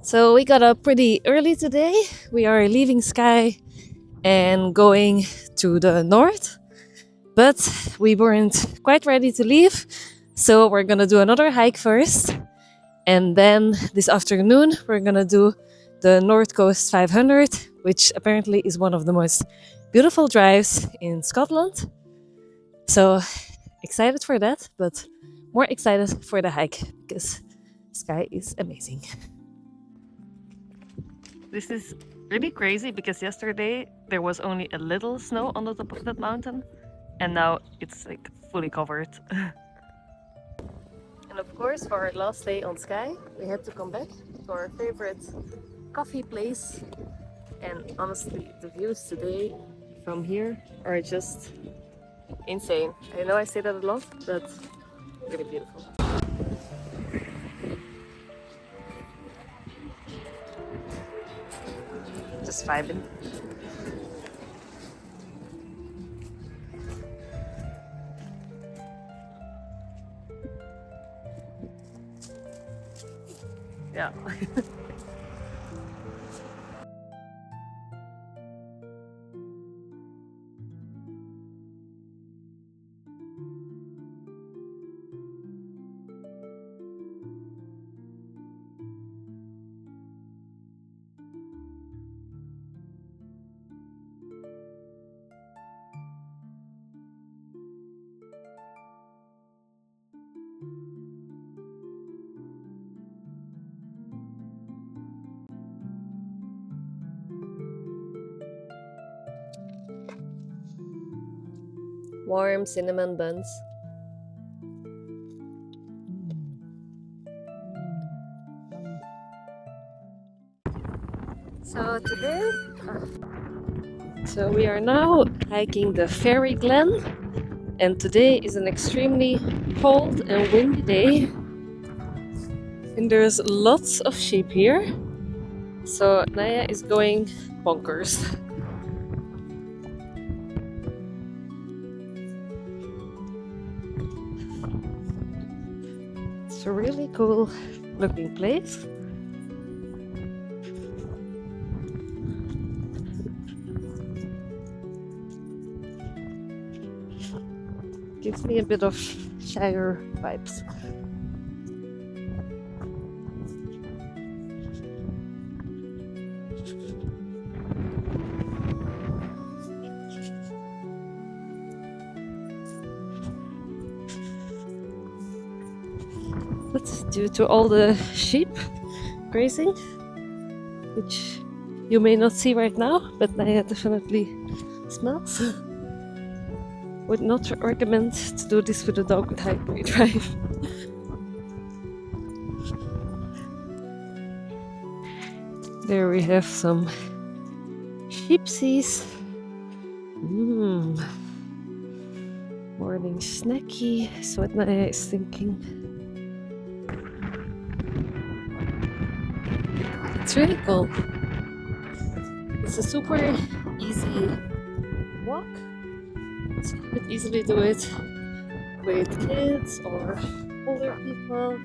So we got up pretty early today. We are leaving Skye and going to the north, but we weren't quite ready to leave. So we're gonna do another hike first, and then this afternoon we're gonna do the North Coast 500, which apparently is one of the most beautiful drives in Scotland. So excited for that, but more excited for the hike because Skye is amazing. This is really crazy because yesterday there was only a little snow on the top of that mountain, and now it's like fully covered. And of course, for our last day on Skye, we had to come back to our favorite coffee place. And honestly, the views today from here are just insane. I know I say that a lot, but really beautiful. Just vibing. Yeah. Warm cinnamon buns. So today, we are now hiking the Fairy Glen, and today is an extremely cold and windy day, and there's lots of sheep here. So Naya is going bonkers. It's a really cool looking place. Gives me a bit of Shire vibes. But due to all the sheep grazing, which you may not see right now, but Naya definitely smells. Would not recommend to do this with a dog with high grade drive. There we have some sheepsies. Morning snacky is what Naya is thinking. It's really cool. It's a super easy walk. So you could easily do it with kids or older people.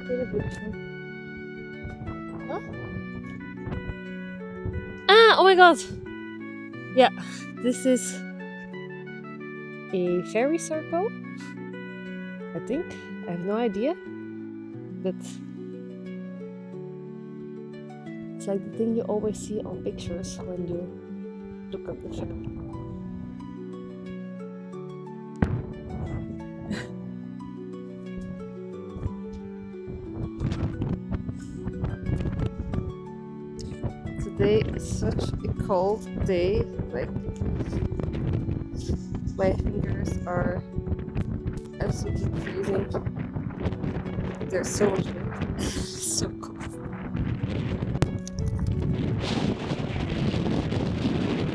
Really beautiful. Huh? Ah, oh my god! Yeah, this is a fairy circle, I think. I have no idea, but it's like the thing you always see on pictures when you look up the fairy. Today is such a cold day, like my fingers are absolutely freezing. There's so much wind. So cold.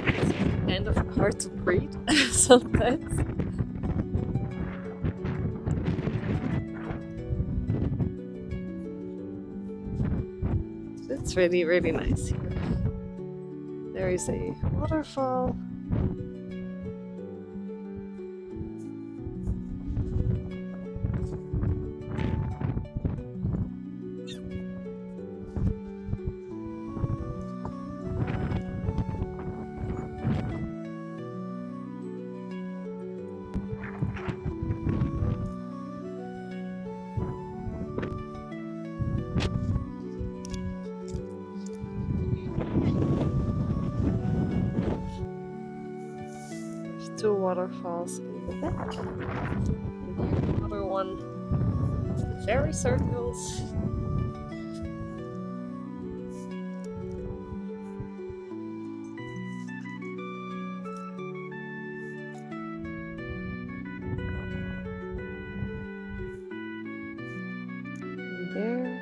It's kind of hard to breathe sometimes. It's really, really nice here. There is a waterfall. two waterfalls in the back. And here's another one, the fairy circles. And there.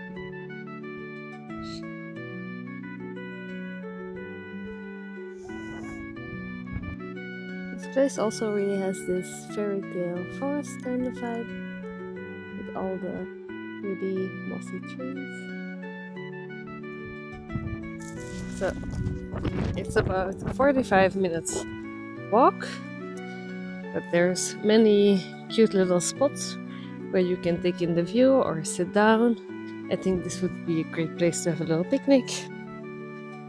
This place also really has this fairy tale forest kind of vibe with all the pretty mossy trees. So it's about a 45 minutes walk, but there's many cute little spots where you can take in the view or sit down. I think this would be a great place to have a little picnic.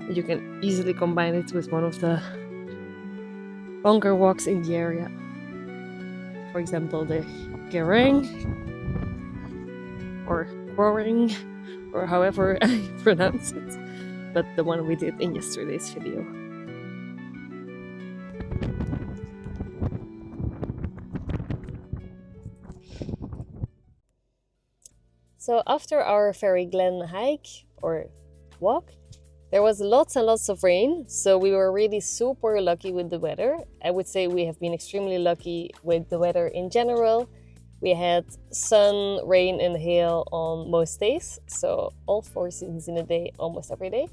You can easily combine it with one of the longer walks in the area. For example, the Gerang or Goring, or however I pronounce it, but the one we did in yesterday's video. So after our Fairy Glen hike or walk, there was lots and lots of rain, so we were really super lucky with the weather. I would say we have been extremely lucky with the weather in general. We had sun, rain and hail on most days, so all 4 seasons in a day, almost every day.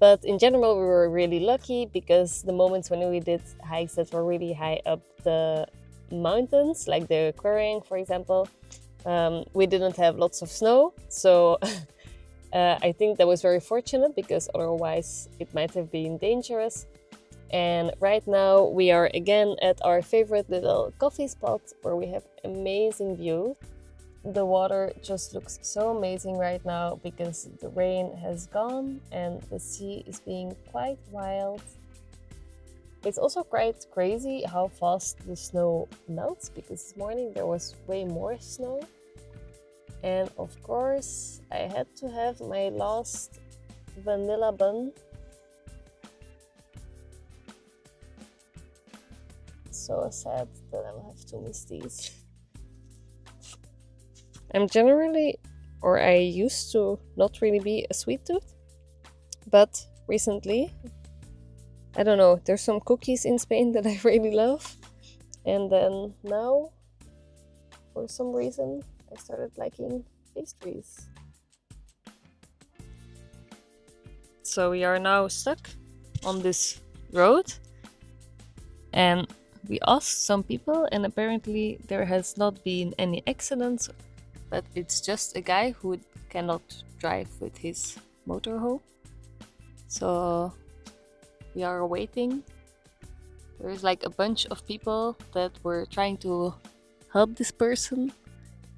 But in general, we were really lucky because the moments when we did hikes that were really high up the mountains, like the Quarrying, for example, we didn't have lots of snow, so I think that was very fortunate because otherwise it might have been dangerous. And right now we are again at our favorite little coffee spot where we have amazing view. The water just looks so amazing right now because the rain has gone and the sea is being quite wild. It's also quite crazy how fast the snow melts because this morning there was way more snow. And of course, I had to have my last vanilla bun. So sad that I'll have to miss these. I'm generally, or I used to not really be a sweet tooth, but recently, I don't know, there's some cookies in Spain that I really love. And then now, for some reason, I started liking pastries. So we are now stuck on this road and we asked some people and apparently there has not been any accidents, but it's just a guy who cannot drive with his motorhome. So we are waiting. There's like a bunch of people that were trying to help this person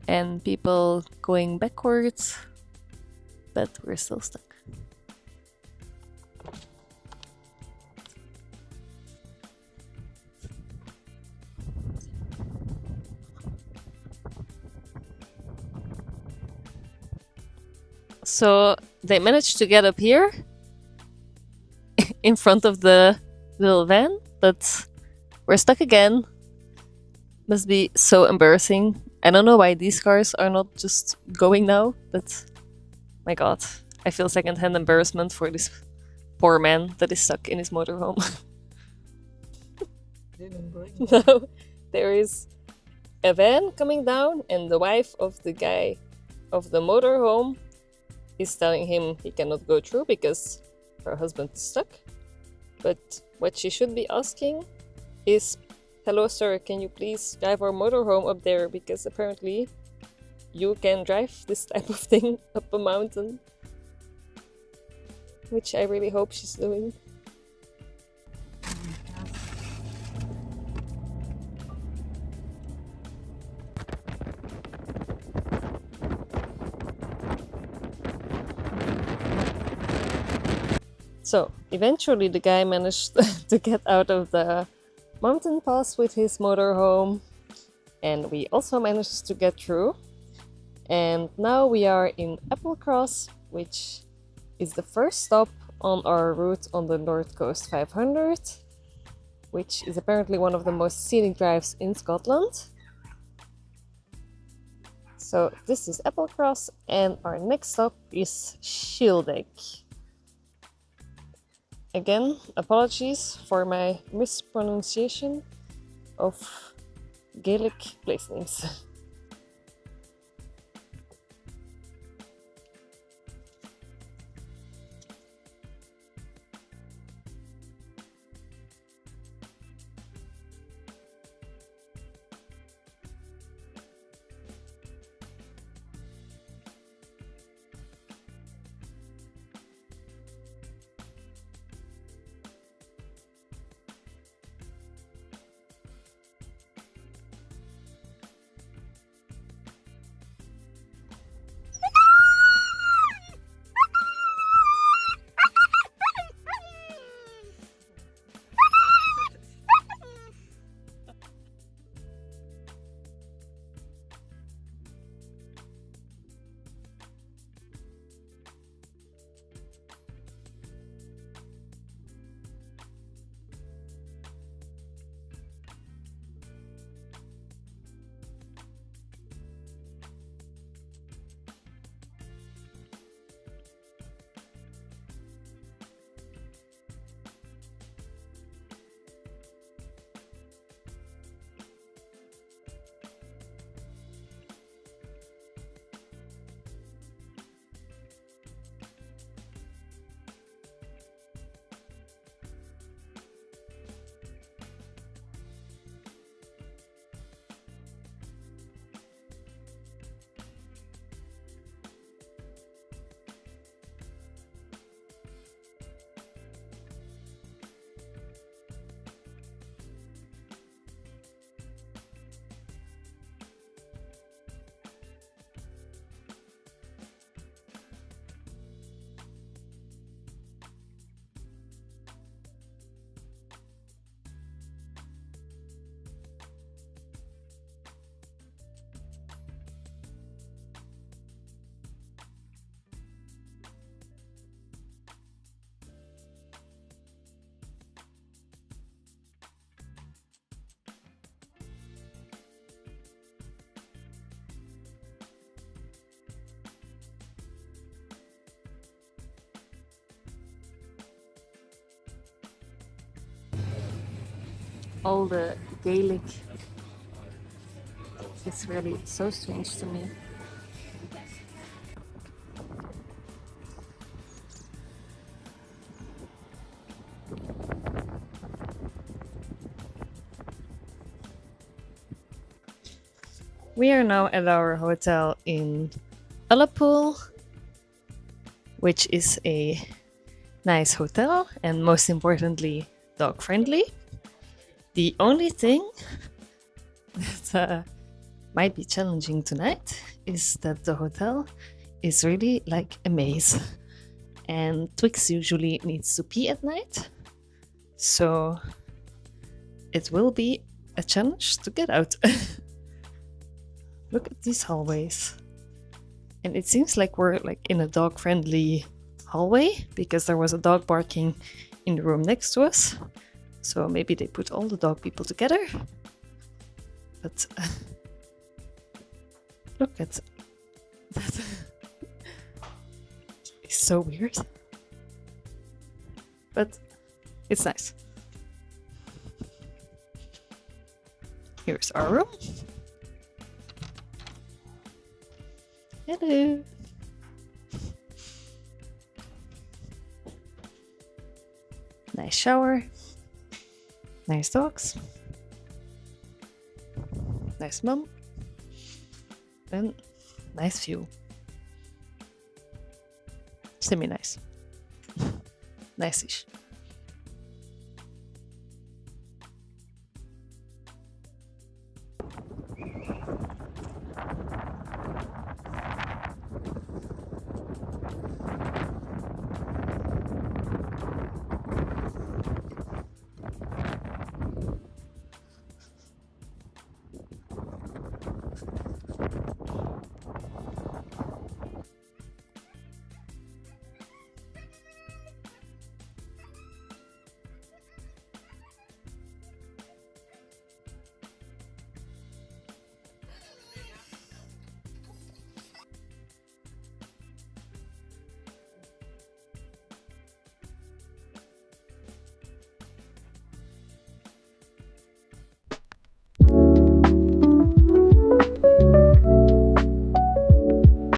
and people going backwards, but we're still stuck. So they managed to get up here in front of the little van, but we're stuck again. Must be so embarrassing. I don't know why these cars are not just going now, but my god, I feel secondhand embarrassment for this poor man that is stuck in his motorhome. No, there is a van coming down and the wife of the guy of the motorhome is telling him he cannot go through because her husband is stuck. But what she should be asking is, "Hello sir, can you please drive our motorhome up there because apparently you can drive this type of thing up a mountain." Which I really hope she's doing. So eventually the guy managed to get out of the mountain pass with his motorhome and we also managed to get through. And now we are in Applecross, which is the first stop on our route on the North Coast 500. which is apparently one of the most scenic drives in Scotland. So this is Applecross, and our next stop is Shieldeck. Again, apologies for my mispronunciation of Gaelic place names. All the Gaelic is really so strange to me. We are now at our hotel in Ullapool, which is a nice hotel and most importantly dog friendly. The only thing that might be challenging tonight is that the hotel is really like a maze, and Twix usually needs to pee at night, so it will be a challenge to get out. Look at these hallways, and it seems like we're like in a dog friendly hallway because there was a dog barking in the room next to us. So maybe they put all the dog people together. But look at that. It's so weird. But it's nice. Here's our room. Hello. Nice shower. Nice dogs. Nice mum. And nice view. Semi-nice. Nice-ish.